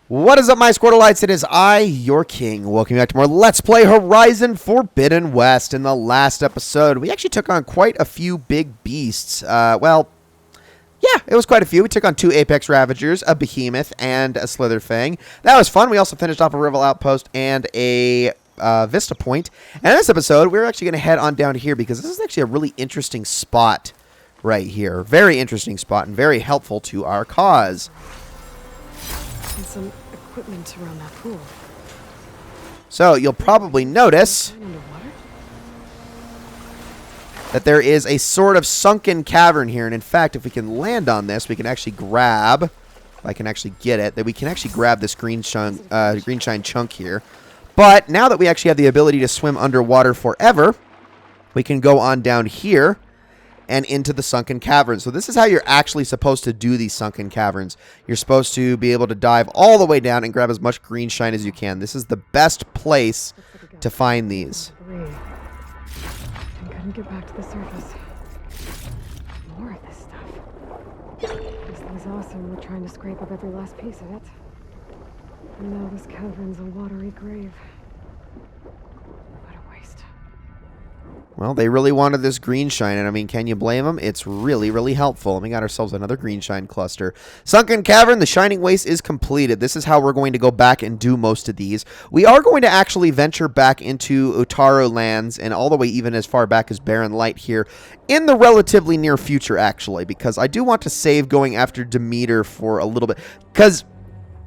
What is up, my Squirtleites? It is I, your king. Welcome back to more Let's Play Horizon Forbidden West. In the last episode, we actually took on quite a few big beasts. Well, yeah, it was quite a few. We took on 2 Apex Ravagers, a Behemoth, and a Slitherfang. That was fun. We also finished off a Rival Outpost and a Vista Point. And in this episode, we're actually going to head on down here because this is actually a really interesting spot right here. Very interesting spot and very helpful to our cause. And some equipment around that pool. So you'll probably notice that there is a sort of sunken cavern here. And in fact, if we can land on this, we can actually grab, if I can actually get it, that we can actually grab this green shine chunk here. But now that we actually have the ability to swim underwater forever, we can go on down here and into the sunken cavern. So this is how you're actually supposed to do these sunken caverns. You're supposed to be able to dive all the way down and grab as much green shine as you can. This is the best place to find these. I couldn't get back to the surface. More of this stuff. This thing's awesome. We're trying to scrape up every last piece of it. And now this cavern's a watery grave. What a waste. Well, they really wanted this green shine, and I mean, can you blame them? It's really, really helpful. And we got ourselves another green shine cluster. Sunken Cavern, the Shining Waste is completed. This is how we're going to go back and do most of these. We are going to actually venture back into Otaro lands and all the way even as far back as Barren Light here in the relatively near future, actually, because I do want to save going after Demeter for a little bit. Because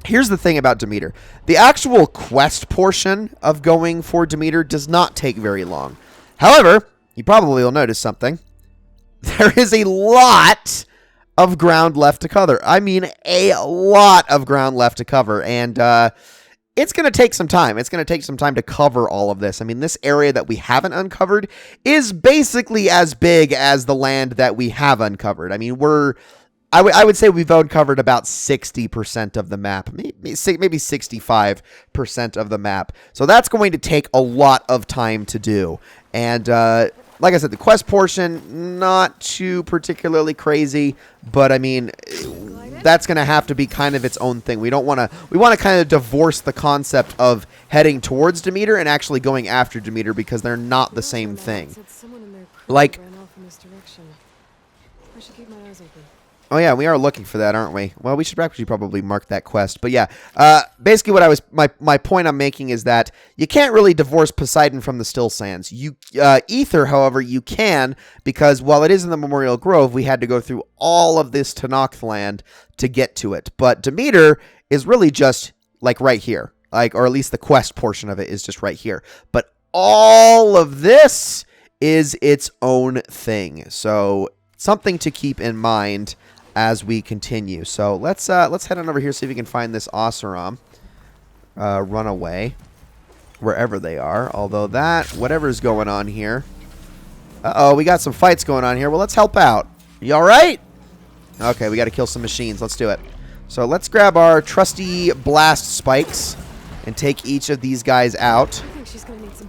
here's the thing about Demeter. The actual quest portion of going for Demeter does not take very long. However, you probably will notice something. There is a lot of ground left to cover. I mean, a lot of ground left to cover. And it's going to take some time. It's going to take some time to cover all of this. I mean, this area that we haven't uncovered is basically as big as the land that we have uncovered. I mean, I would say we've uncovered about 60% of the map, maybe 65% of the map. So that's going to take a lot of time to do. And like I said, the quest portion, not too particularly crazy, but I mean, that's going to have to be kind of its own thing. We want to kind of divorce the concept of heading towards Demeter and actually going after Demeter because they're not the same thing. Like, I should keep my eyes open. oh yeah, we are looking for that, aren't we? Well, we should actually probably mark that quest. But yeah, basically what my point I'm making is that you can't really divorce Poseidon from the Still Sands. Ether, however, you can, because while it is in the Memorial Grove, we had to go through all of this Tenakth land to get to it. But Demeter is really just like right here, or at least the quest portion of it is just right here. But all of this is its own thing. So something to keep in mind as we continue. So let's head on over here, see if we can find this Oseram runaway wherever they are. Although whatever's going on here. Uh-oh, we got some fights going on here. Well, let's help out. You all right? Okay, we got to kill some machines. Let's do it. So let's grab our trusty blast spikes and take each of these guys out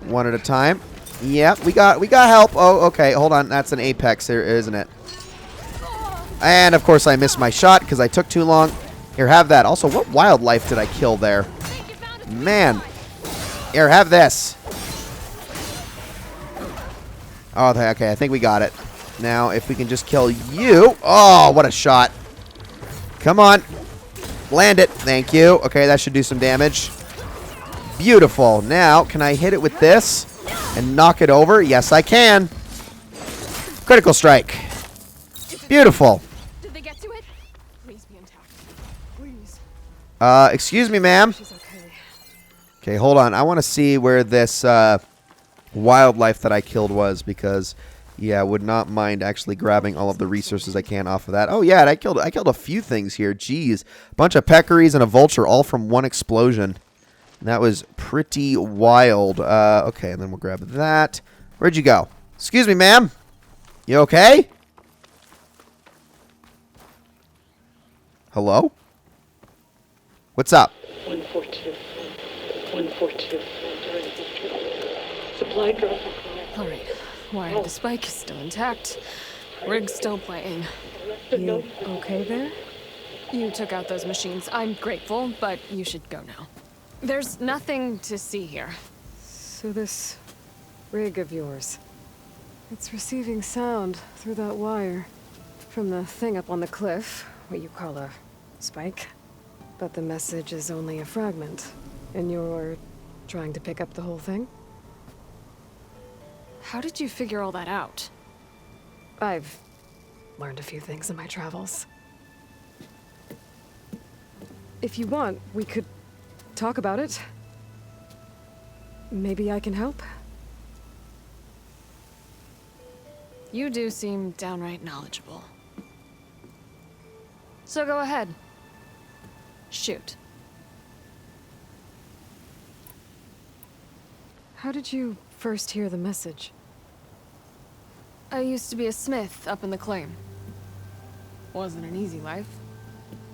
one at a time. Yep, we got help. Oh, okay. Hold on. That's an Apex here, isn't it? And, of course, I missed my shot because I took too long. Here, have that. Also, what wildlife did I kill there? Man. Here, have this. Oh, okay, I think we got it. Now, if we can just kill you. Oh, what a shot. Come on. Land it. Thank you. Okay, that should do some damage. Beautiful. Now, can I hit it with this and knock it over? Yes, I can. Critical strike. Beautiful. Did they get to it? Please be intact. Please. Excuse me, ma'am. She's okay. Okay, hold on. I want to see where this wildlife that I killed was because, yeah, I would not mind actually grabbing all of the resources I can off of that. Oh, yeah, and I killed a few things here. Jeez. A bunch of peccaries and a vulture all from one explosion. That was pretty wild. Okay, and then we'll grab that. Where'd you go? Excuse me, ma'am. You okay? Hello? What's up? 142. 142. Supply drop. All right. Wire the spike is still intact. Rig's still playing. You okay there? You took out those machines. I'm grateful, but you should go now. There's nothing to see here. So this rig of yours, it's receiving sound through that wire from the thing up on the cliff, what you call a spike. But the message is only a fragment, and you're trying to pick up the whole thing? How did you figure all that out? I've learned a few things in my travels. If you want, we could talk about it. Maybe I can help? You do seem downright knowledgeable. So go ahead. Shoot. How did you first hear the message? I used to be a smith up in the claim. Wasn't an easy life.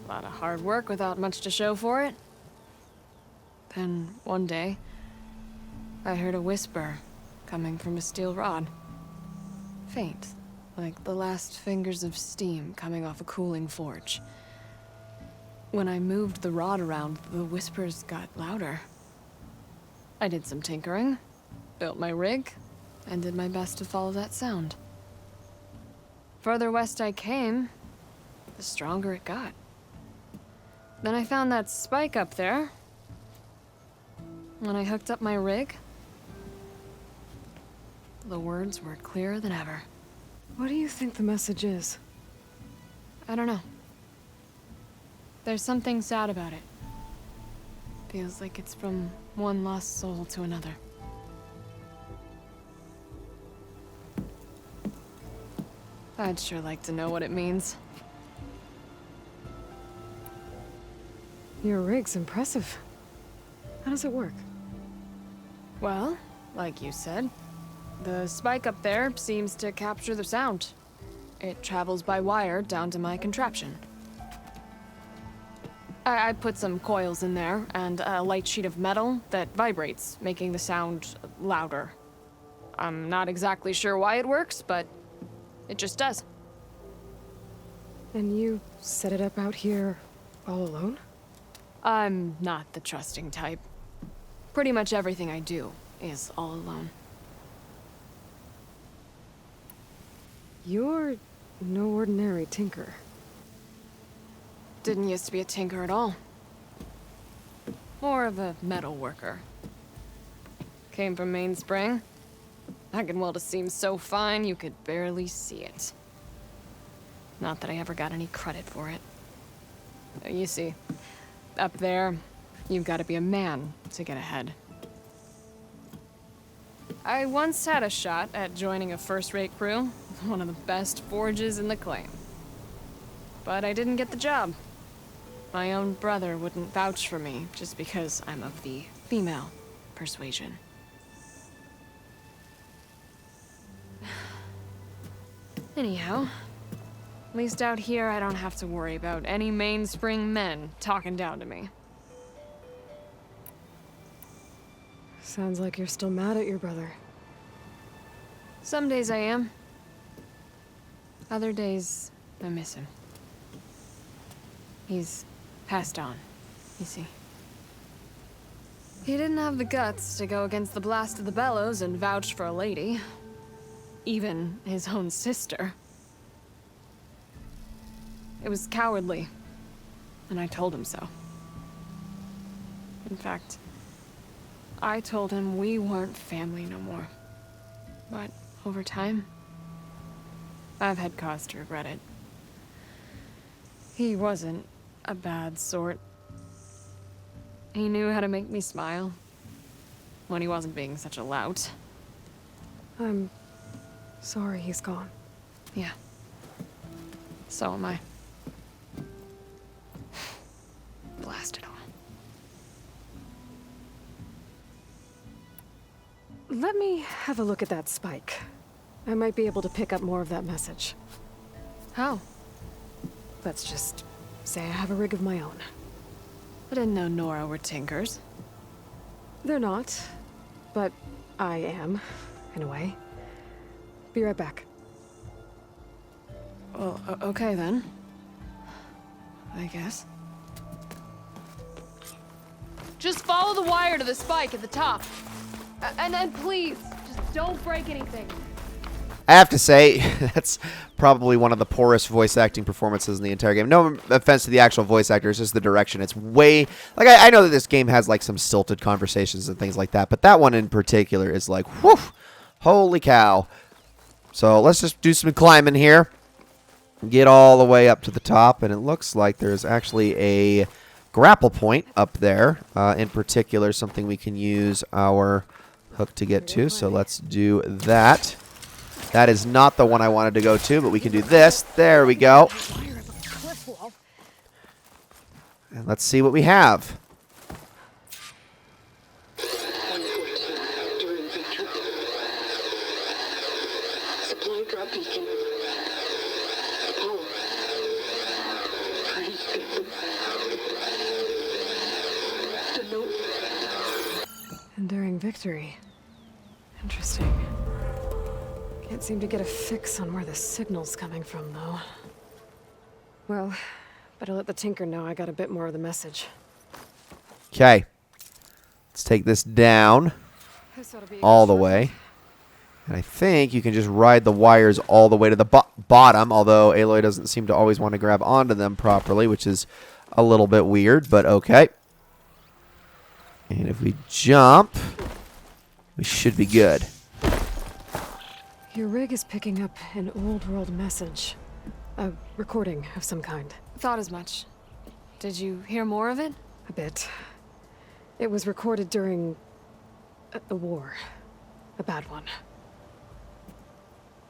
A lot of hard work without much to show for it. Then, one day, I heard a whisper coming from a steel rod. Faint, like the last fingers of steam coming off a cooling forge. When I moved the rod around, the whispers got louder. I did some tinkering, built my rig, and did my best to follow that sound. Further west I came, the stronger it got. Then I found that spike up there. When I hooked up my rig, the words were clearer than ever. What do you think the message is? I don't know. There's something sad about it. Feels like it's from one lost soul to another. I'd sure like to know what it means. Your rig's impressive. How does it work? Well, like you said, the spike up there seems to capture the sound. It travels by wire down to my contraption. I put some coils in there and a light sheet of metal that vibrates, making the sound louder. I'm not exactly sure why it works, but it just does. And you set it up out here all alone? I'm not the trusting type. Pretty much everything I do is all alone. You're no ordinary tinker. Didn't used to be a tinker at all. More of a metal worker. Came from Mainspring. I can weld a seam so fine you could barely see it. Not that I ever got any credit for it. You see, up there, you've got to be a man to get ahead. I once had a shot at joining a first-rate crew, one of the best forges in the claim. But I didn't get the job. My own brother wouldn't vouch for me just because I'm of the female persuasion. Anyhow, at least out here I don't have to worry about any Mainspring men talking down to me. Sounds like you're still mad at your brother. Some days I am. Other days, I miss him. He's passed on, you see. He didn't have the guts to go against the blast of the bellows and vouch for a lady. Even his own sister. It was cowardly, and I told him so. In fact, I told him we weren't family no more. But over time, I've had cause to regret it. He wasn't a bad sort. He knew how to make me smile when he wasn't being such a lout. I'm sorry he's gone. Yeah. So am I. Blast it all. Let me have a look at that spike. I might be able to pick up more of that message. How? Let's just say I have a rig of my own. I didn't know Nora were tinkers. They're not, but I am, in a way. Be right back. Well, okay then. I guess. Just follow the wire to the spike at the top. And then please, just don't break anything. I have to say, that's probably one of the poorest voice acting performances in the entire game. No offense to the actual voice actor, it's just the direction. It's way... Like, I know that this game has, like, some stilted conversations and things like that, but that one in particular is like, whew, holy cow. So let's just do some climbing here. Get all the way up to the top, and it looks like there's actually a grapple point up there. In particular, something we can use our hook to get to, so let's do that. That is not the one I wanted to go to, but we can do this. There we go. And let's see what we have. 114 during decrypt. Supply drop beacon. Power. Please get them. The note. Enduring victory. Interesting. Can't seem to get a fix on where the signal's coming from, though. Well, better let the Tinker know I got a bit more of the message. Okay. Let's take this down This ought to be a all good the shot. way. And I think you can just ride the wires all the way to the bottom, although Aloy doesn't seem to always want to grab onto them properly, which is a little bit weird, but okay. And if we jump, we should be good. Your rig is picking up an old world message. A recording of some kind. Thought as much. Did you hear more of it? A bit. It was recorded during a war. A bad one.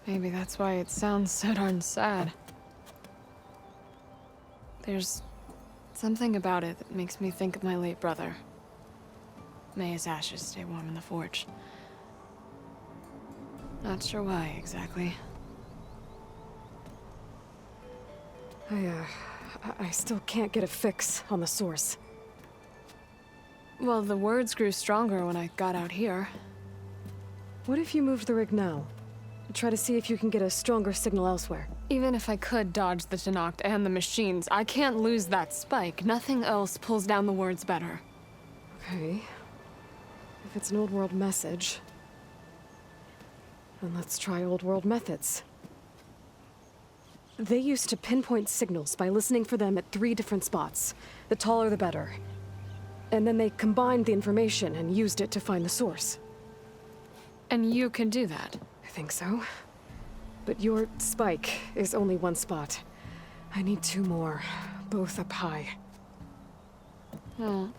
Maybe that's why it sounds so darn sad. There's something about it that makes me think of my late brother. May his ashes stay warm in the forge. Not sure why exactly. I still can't get a fix on the source. Well, the words grew stronger when I got out here. What if you moved the rig now? Try to see if you can get a stronger signal elsewhere. Even if I could dodge the Tenakth and the machines, I can't lose that spike. Nothing else pulls down the words better. Okay. If it's an old world message, then let's try old world methods. They used to pinpoint signals by listening for them at 3 different spots. The taller the better. And then they combined the information and used it to find the source. And you can do that. I think so. But your spike is only 1 spot. I need 2 more, both up high. Oh.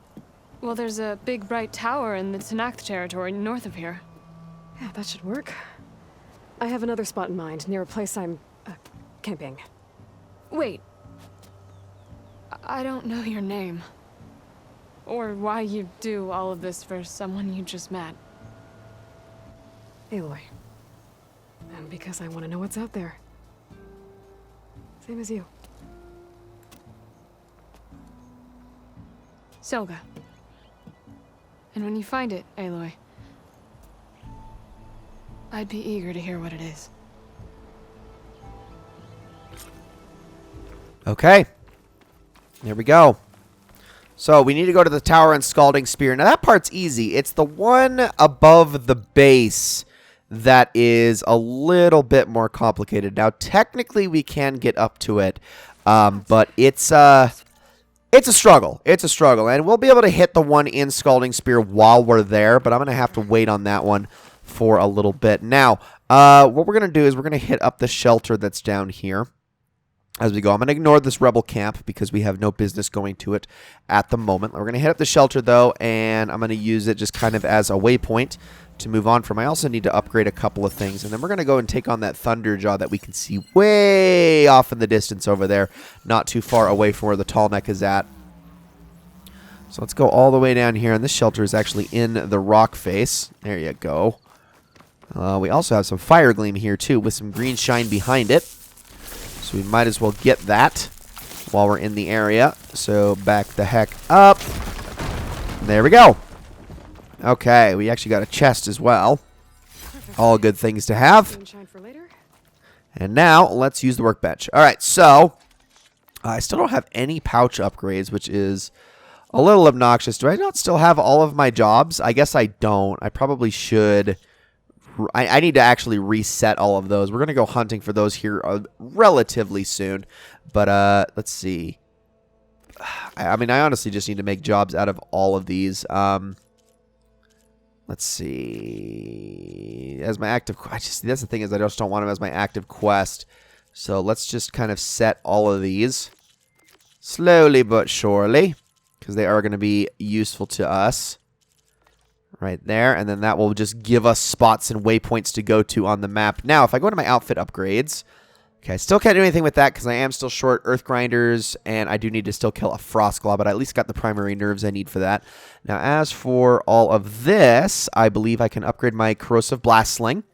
Well, there's a big bright tower in the Tenakth territory north of here. Yeah, that should work. I have another spot in mind, near a place I'm, camping. Wait. I don't know your name. Or why you do all of this for someone you just met. Aloy. And because I want to know what's out there. Same as you. Selga. And when you find it, Aloy, I'd be eager to hear what it is. Okay. There we go. So we need to go to the tower and Scalding Spear. Now that part's easy. It's the one above the base that is a little bit more complicated. Now technically we can get up to it, but it's a struggle. It's a struggle, and we'll be able to hit the one in Scalding Spear while we're there, but I'm gonna have to wait on that one for a little bit. Now, what we're gonna do is we're gonna hit up the shelter that's down here. As we go, I'm going to ignore this rebel camp because we have no business going to it at the moment. We're going to hit up the shelter, though, and I'm going to use it just kind of as a waypoint to move on from. I also need to upgrade a couple of things, and then we're going to go and take on that Thunderjaw that we can see way off in the distance over there, not too far away from where the tall neck is at. So let's go all the way down here, and this shelter is actually in the rock face. There you go. We also have some Fire Gleam here, too, with some green shine behind it. So we might as well get that while we're in the area. So back the heck up. There we go. Okay, we actually got a chest as well. All good things to have. Shine for later. And now let's use the workbench. All right, so I still don't have any pouch upgrades, which is a little obnoxious. Do I not still have all of my jobs? I guess I don't. I probably should. I need to actually reset all of those. We're going to go hunting for those here relatively soon. But let's see. I mean, I honestly just need to make jobs out of all of these. Let's see. As my active... that's the thing is I just don't want them as my active quest. So let's just kind of set all of these. Slowly but surely. Because they are going to be useful to us. Right there. And then that will just give us spots and waypoints to go to on the map. Now, if I go to my outfit upgrades... Okay, I still can't do anything with that because I am still short Earth Grinders, and I do need to still kill a Frostclaw, but I at least got the primary nerves I need for that. Now, as for all of this, I believe I can upgrade my Corrosive Blast Sling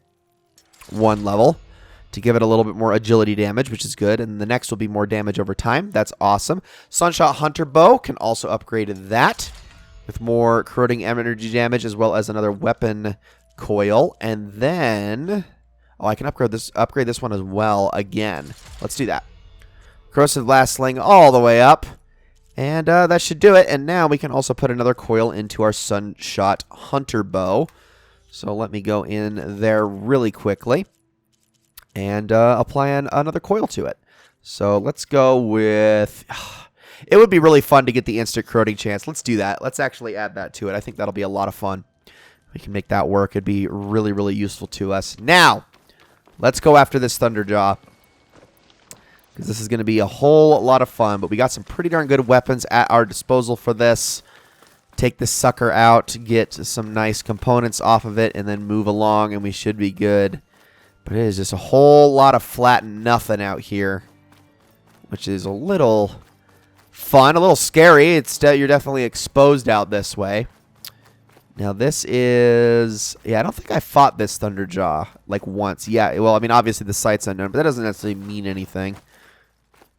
1 level to give it a little bit more agility damage, which is good, and the next will be more damage over time. That's awesome. Sunshot Hunter Bow can also upgrade that with more corroding energy damage as well as another weapon coil, and then... Oh, I can upgrade this one as well again. Let's do that. Corrosive Blast Sling all the way up. And that should do it. And now we can also put another coil into our Sunshot Hunter Bow. So let me go in there really quickly. And apply another coil to it. So let's go with... It would be really fun to get the instant corroding chance. Let's do that. Let's actually add that to it. I think that'll be a lot of fun. We can make that work. It'd be really, really useful to us. Now... Let's go after this Thunderjaw, because this is going to be a whole lot of fun. But we got some pretty darn good weapons at our disposal for this. Take this sucker out, get some nice components off of it, and then move along, and we should be good. But it is just a whole lot of flat nothing out here, which is a little fun, a little scary. You're definitely exposed out this way. Now, this is... Yeah, I don't think I fought this Thunderjaw, like, once. Yeah, well, I mean, obviously the site's unknown, but that doesn't necessarily mean anything.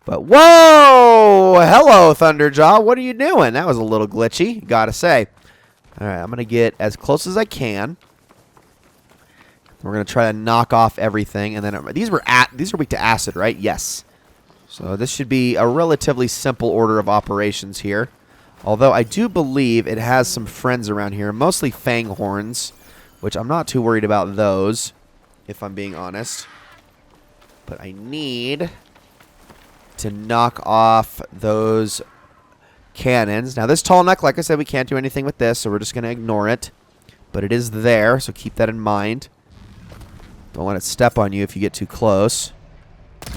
But, whoa! Hello, Thunderjaw. What are you doing? That was a little glitchy, gotta say. All right, I'm going to get as close as I can. We're going to try to knock off everything. And then these are weak to acid, right? Yes. So this should be a relatively simple order of operations here. Although I do believe it has some friends around here, mostly Fanghorns, which I'm not too worried about those, if I'm being honest. But I need to knock off those cannons. Now this tall neck, like I said, we can't do anything with this, so we're just going to ignore it. But it is there, so keep that in mind. Don't let it step on you if you get too close.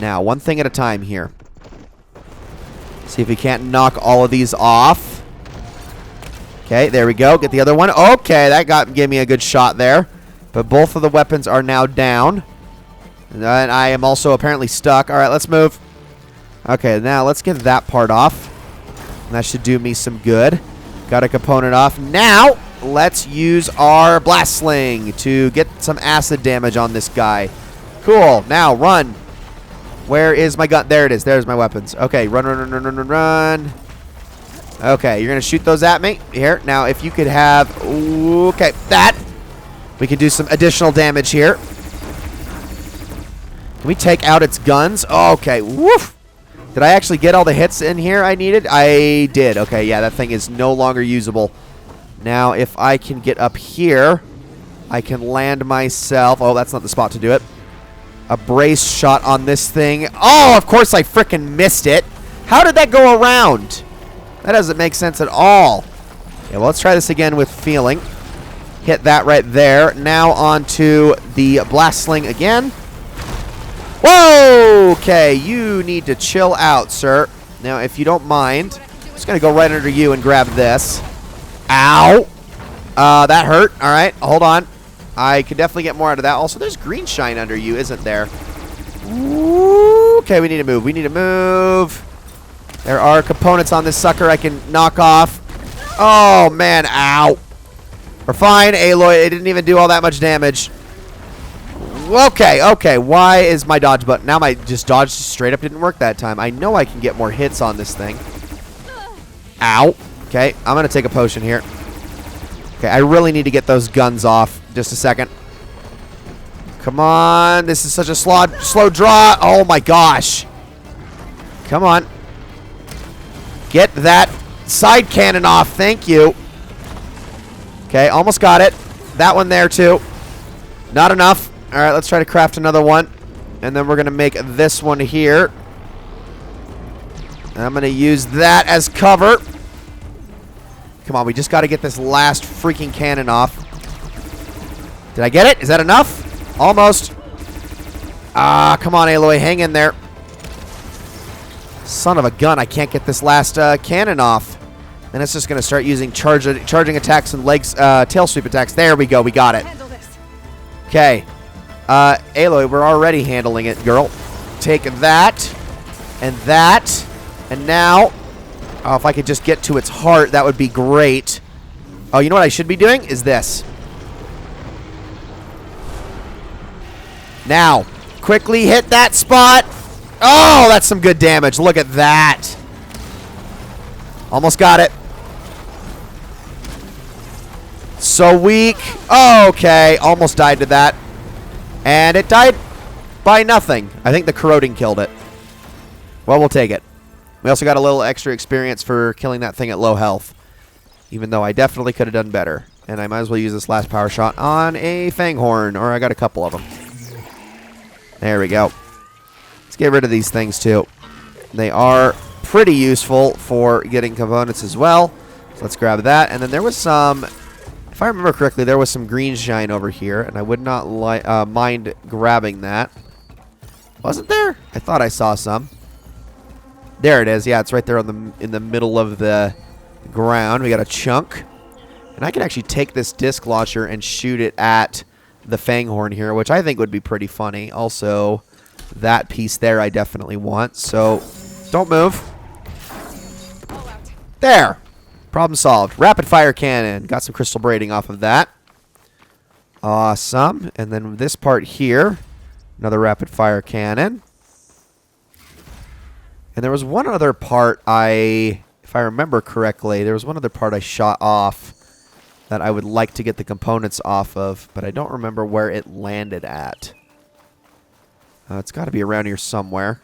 Now, one thing at a time here. See if we can't knock all of these off. Okay, there we go. Get the other one. Okay, that gave me a good shot there. But both of the weapons are now down. And I am also apparently stuck. All right, let's move. Okay, now let's get that part off. And that should do me some good. Got a component off. Now, let's use our Blast Sling to get some acid damage on this guy. Cool. Now, run. Where is my gun? There it is. There's my weapons. Okay, run, run, run, run, run, run, run. Okay, you're going to shoot those at me. Here. Now, if you could have... Okay, that. We can do some additional damage here. Can we take out its guns? Okay, woof. Did I actually get all the hits in here I needed? I did. Okay, yeah, that thing is no longer usable. Now, if I can get up here, I can land myself... Oh, that's not the spot to do it. A brace shot on this thing. Oh, of course I frickin' missed it. How did that go around? That doesn't make sense at all. Okay, well, let's try this again with feeling. Hit that right there. Now on to the Blast Sling again. Whoa! Okay, you need to chill out, sir. Now, if you don't mind, I'm just going to go right under you and grab this. Ow! That hurt. All right, hold on. I could definitely get more out of that. Also, there's green shine under you, isn't there? Ooh, okay, we need to move. We need to move. There are components on this sucker I can knock off. Oh, man. Ow. We're fine, Aloy. It didn't even do all that much damage. Okay, okay. Why is my dodge button? Now my just dodge straight up didn't work that time. I know I can get more hits on this thing. Ow. Okay, I'm going to take a potion here. Okay, I really need to get those guns off. Just a second. Come on. This is such a slow draw. Oh, my gosh. Come on. Get that side cannon off. Thank you. Okay, almost got it. That one there, too. Not enough. All right, let's try to craft another one. And then we're going to make this one here. And I'm going to use that as cover. Come on, we just got to get this last freaking cannon off. Did I get it? Is that enough? Almost. Ah, come on, Aloy. Hang in there. Son of a gun, I can't get this last cannon off. Then it's just going to start using charging attacks and legs, tail sweep attacks. There we go. We got it. Okay. Aloy, we're already handling it, girl. Take that. And that. And now, oh, if I could just get to its heart, that would be great. Oh, you know what I should be doing? Is this. Now, quickly hit that spot. Oh, that's some good damage. Look at that. Almost got it. So weak. Oh, okay. Almost died to that. And it died by nothing. I think the corroding killed it. Well, we'll take it. We also got a little extra experience for killing that thing at low health. Even though I definitely could have done better. And I might as well use this last power shot on a Fanghorn. Or I got a couple of them. There we go. Let's get rid of these things too. They are pretty useful for getting components as well. So let's grab that. And then there was some, if I remember correctly, there was some green shine over here. And I would not mind grabbing that. Wasn't there? I thought I saw some. There it is. Yeah, it's right there on in the middle of the ground. We got a chunk. And I can actually take this disc launcher and shoot it at the Fanghorn here, which I think would be pretty funny. Also, that piece there I definitely want. So, don't move. There. Problem solved. Rapid fire cannon. Got some crystal braiding off of that. Awesome. And then this part here, another rapid fire cannon. And there was one other part if I remember correctly, there was one other part I shot off that I would like to get the components off of, but I don't remember where it landed at. It's got to be around here somewhere.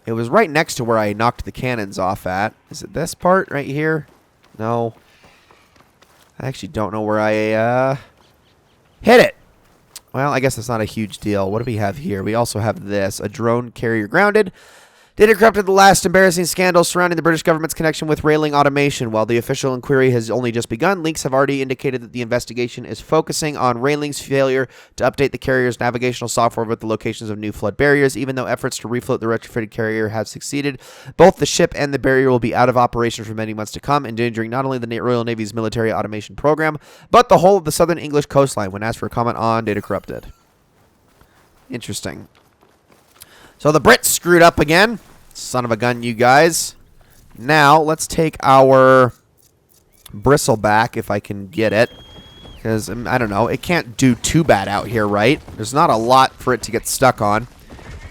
It was right next to where I knocked the cannons off at. Is it this part right here? No. I actually don't know where I hit it. Well, I guess that's not a huge deal. What do we have here? We also have this. A drone carrier grounded. Data corrupted the last embarrassing scandal surrounding the British government's connection with railing automation. While the official inquiry has only just begun, leaks have already indicated that the investigation is focusing on railing's failure to update the carrier's navigational software with the locations of new flood barriers. Even though efforts to refloat the retrofitted carrier have succeeded, both the ship and the barrier will be out of operation for many months to come, endangering not only the Royal Navy's military automation program, but the whole of the southern English coastline. When asked for a comment on data corrupted. Interesting. So the Brits screwed up again. Son of a gun, you guys. Now, let's take our bristle back, if I can get it. Because, I don't know, it can't do too bad out here, right? There's not a lot for it to get stuck on.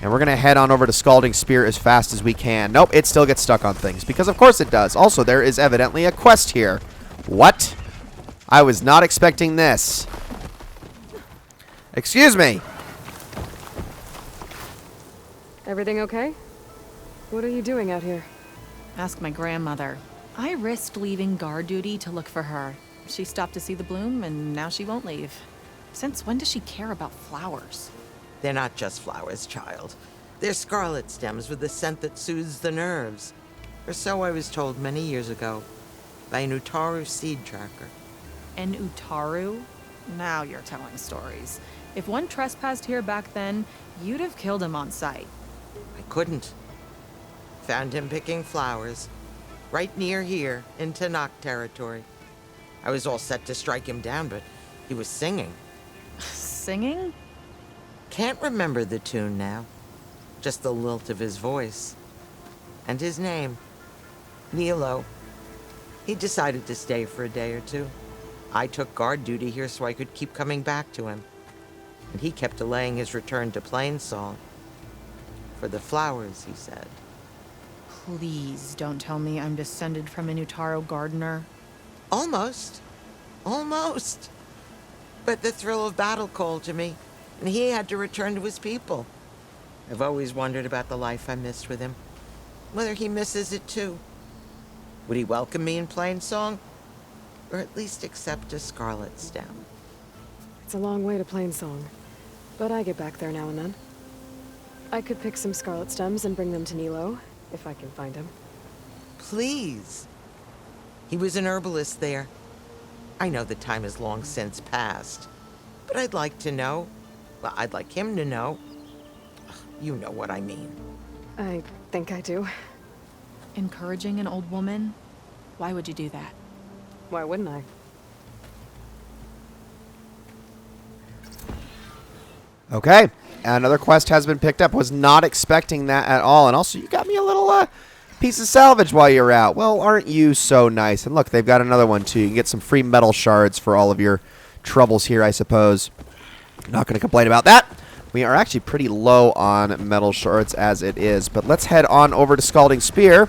And we're going to head on over to Scalding Spear as fast as we can. Nope, it still gets stuck on things. Because, of course, it does. Also, there is evidently a quest here. What? I was not expecting this. Excuse me. Everything okay? What are you doing out here? Ask my grandmother. I risked leaving guard duty to look for her. She stopped to see the bloom, and now she won't leave. Since when does she care about flowers? They're not just flowers, child. They're scarlet stems with a scent that soothes the nerves. Or so I was told many years ago by an Utaru seed tracker. An Utaru? Now you're telling stories. If one trespassed here back then, you'd have killed him on sight. I couldn't. Found him picking flowers, right near here, in Tanakh territory. I was all set to strike him down, but he was singing. Singing? Can't remember the tune now. Just the lilt of his voice. And his name. Nilo. He decided to stay for a day or two. I took guard duty here so I could keep coming back to him. And he kept delaying his return to Plainsong. For the flowers, he said. Please don't tell me I'm descended from an Utaru gardener. Almost. Almost. But the thrill of battle called to me, and he had to return to his people. I've always wondered about the life I missed with him. whether he misses it too. Would he welcome me in Plainsong? Or at least accept a scarlet stem? It's a long way to Plainsong, but I get back there now and then. I could pick some scarlet stems and bring them to Nilo, if I can find him. Please. He was an herbalist there. I know the time has long since passed, but I'd like to know. Well, I'd like him to know. You know what I mean. I think I do. Encouraging an old woman? Why would you do that? Why wouldn't I? Okay, another quest has been picked up. Was not expecting that at all. And also, you got me a little piece of salvage while you're out. Well, aren't you so nice? And look, they've got another one, too. You can get some free metal shards for all of your troubles here, I suppose. Not going to complain about that. We are actually pretty low on metal shards as it is. But let's head on over to Scalding Spear.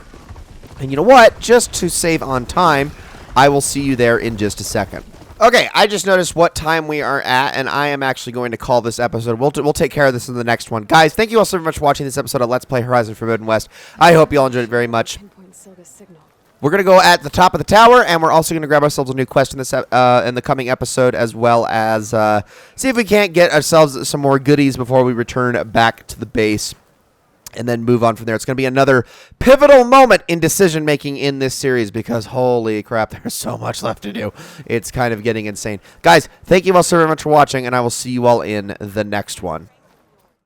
And you know what? Just to save on time, I will see you there in just a second. Okay, I just noticed what time we are at, and I am actually going to call this episode. We'll take care of this in the next one. Guys, thank you all so much for watching this episode of Let's Play Horizon Forbidden West. I hope you all enjoyed it very much. Pinpoint Silga's signal. We're going to go at the top of the tower, and we're also going to grab ourselves a new quest in this in the coming episode, as well as see if we can't get ourselves some more goodies before we return back to the base. And then move on from there. It's going to be another pivotal moment in decision-making in this series because, holy crap, there's so much left to do. It's kind of getting insane. Guys, thank you all so very much for watching, and I will see you all in the next one.